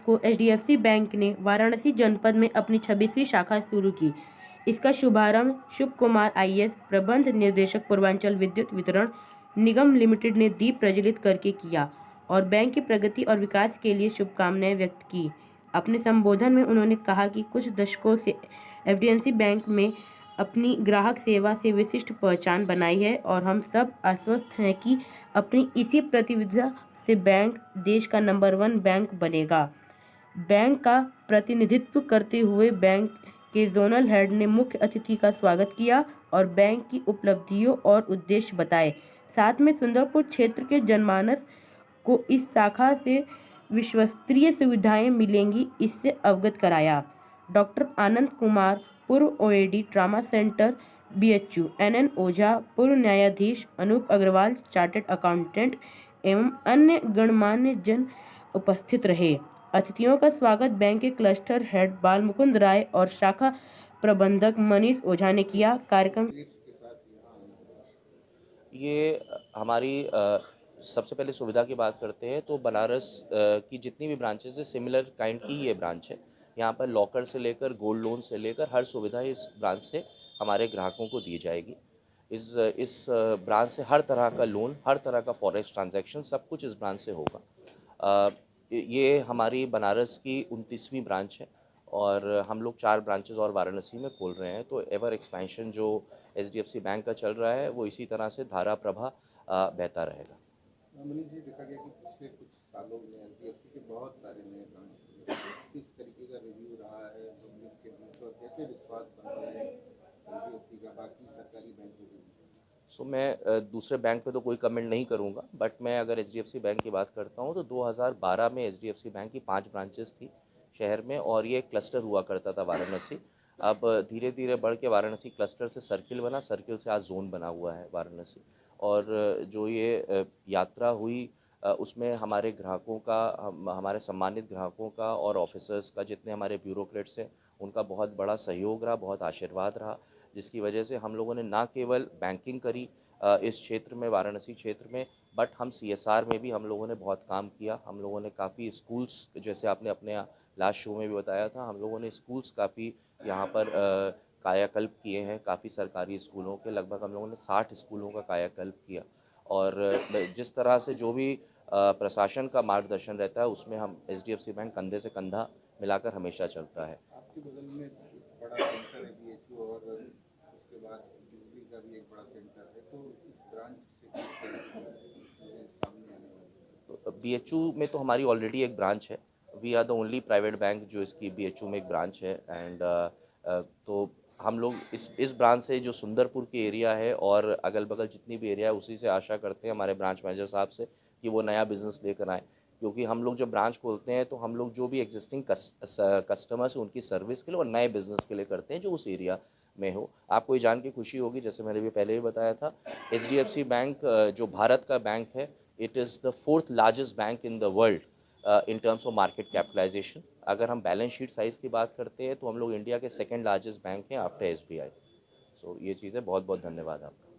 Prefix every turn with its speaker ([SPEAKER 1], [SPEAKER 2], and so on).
[SPEAKER 1] को HDFC bank ने वाराणसी जनपद में अपनी 26वीं शाखा शुरू की। इसका शुभारंभ शुभ कुमार आईएएस प्रबंध निर्देशक पूर्वांचल विद्युत वितरण निगम लिमिटेड ने दीप प्रज्वलित करके किया और बैंक की प्रगति और विकास के लिए शुभकामनाएं व्यक्त की। अपने संबोधन में उन्होंने कहा कि कुछ दशकों से एचडीएफसी बैंक में अपनी ग्राहक सेवा से विशिष्ट पहचान बनाई है और हम सब आश्वस्त हैं कि अपनी इसी प्रतिबद्धता से बैंक देश का नंबर 1 बैंक बनेगा। बैंक का प्रतिनिधित्व करते हुए बैंक के जोनल हेड ने मुख्य अतिथि का स्वागत किया और बैंक की उपलब्धियों और उद्देश्य बताए। साथ में सुंदरपुर क्षेत्र के जनमानस को इस शाखा से विश्वस्तरीय सुविधाएं मिलेंगी, इससे अवगत कराया। डॉक्टर आनंद कुमार, पूर्व ओएडी ट्रामा सेंटर बीएचयू, एनएन ओझा, पूर्व न्यायाधीश अनूप अग्रवाल, चार्टर्ड अकाउंटेंट एवं अन्य गणमान्य जन उपस्थित रहे। अतिथियों का स्वागत बैंक के क्लस्टर हेड बालमुकुंद राय और शाखा प्रबंधक मनीष ओझा ने किया। कार्यक्रम
[SPEAKER 2] ये हमारी सबसे पहले सुविधा की बात करते हैं तो बनारस की जितनी भी ब्रांचेस है सिमिलर काइंड की ये ब्रांच है। यहाँ पर लॉकर से लेकर गोल्ड लोन से लेकर हर सुविधा इस ब्रांच से हमारे ग्राहकों को दी जाएगी। इस ब्रांच से हर तरह का लोन, हर तरह का फॉरेक्स ट्रांजैक्शन सब कुछ इस ब्रांच से होगा। ये हमारी बनारस की 29वीं ब्रांच है और हम लोग 4 ब्रांचेस और वाराणसी में खोल रहे हैं। तो एवर एक्सपेंशन जो एचडीएफसी बैंक का चल रहा है वो इसी तरह से धारा प्रभा बहता रहेगा।
[SPEAKER 3] मनीष जी, देखा गया कि पिछले कुछ सालों में एचडीएफसी के बहुत सारे नए ब्रांच खुले। किस तरीके का रिव्यू रहा है पब्लिक के बीच और कैसे विश्वास बन रहा है एचडीएफसी का बाकी सरकारी बैंकों के बीच?
[SPEAKER 2] मैं दूसरे बैंक पे तो कोई कमेंट नहीं करूँगा, बट मैं अगर एचडीएफसी बैंक की बात करता हूँ तो 2012 में एचडीएफसी बैंक की 5 ब्रांचेस थी शहर में और ये क्लस्टर हुआ करता था वाराणसी। अब धीरे धीरे बढ़ के वाराणसी क्लस्टर से सर्किल बना, सर्किल से आज जोन बना हुआ है वाराणसी। और जो ये यात्रा हुई उसमें हमारे ग्राहकों का, हमारे सम्मानित ग्राहकों का और ऑफिसर्स का, जितने हमारे ब्यूरोक्रेट्स हैं उनका बहुत बड़ा सहयोग रहा, बहुत आशीर्वाद रहा, जिसकी वजह से हम लोगों ने ना केवल बैंकिंग करी इस क्षेत्र में, वाराणसी क्षेत्र में, बट हम सीएसआर में भी हम लोगों ने बहुत काम किया। हम लोगों ने काफ़ी स्कूल्स, जैसे आपने अपने लास्ट शो में भी बताया था, हम लोगों ने स्कूल्स काफ़ी यहाँ पर कायाकल्प किए हैं। काफ़ी सरकारी स्कूलों के लगभग हम लोगों ने 60 स्कूलों का कायाकल्प किया। और जिस तरह से जो भी प्रशासन का मार्गदर्शन रहता है उसमें हम एचडीएफसी बैंक कंधे से कंधा मिलाकर हमेशा चलता है।
[SPEAKER 3] आपके बगल में बड़ा सेंटर है बीएचयू और उसके बाद बिजली का भी एक बड़ा सेंटर है, तो इस ब्रांच से सामने आने वाले
[SPEAKER 2] बीएचयू में तो हमारी ऑलरेडी एक ब्रांच है। We are the only private bank जो इसकी बीएचयू में एक ब्रांच है। एंड तो हम लोग इस ब्रांच से जो सुंदरपुर की एरिया है और अगल बगल जितनी भी एरिया है उसी से आशा करते हैं हमारे ब्रांच मैनेजर साहब से कि वो नया बिज़नेस लेकर आए। क्योंकि हम लोग जब ब्रांच खोलते हैं तो हम लोग जो भी एग्जिस्टिंग कस्टमर्स उनकी सर्विस के लिए और नए बिज़नेस के लिए करते हैं जो उस एरिया में हो। आपको ये जान के खुशी होगी, जैसे मैंने भी पहले भी बताया था, एचडीएफसी बैंक जो भारत का बैंक है, it is the 4th largest bank in the world in terms of market capitalisation. अगर हम बैलेंस शीट साइज़ की बात करते हैं तो हम लोग इंडिया के 2nd लार्जेस्ट बैंक हैं आफ्टर एसबीआई। सो ये चीज़ है। बहुत बहुत धन्यवाद आपका।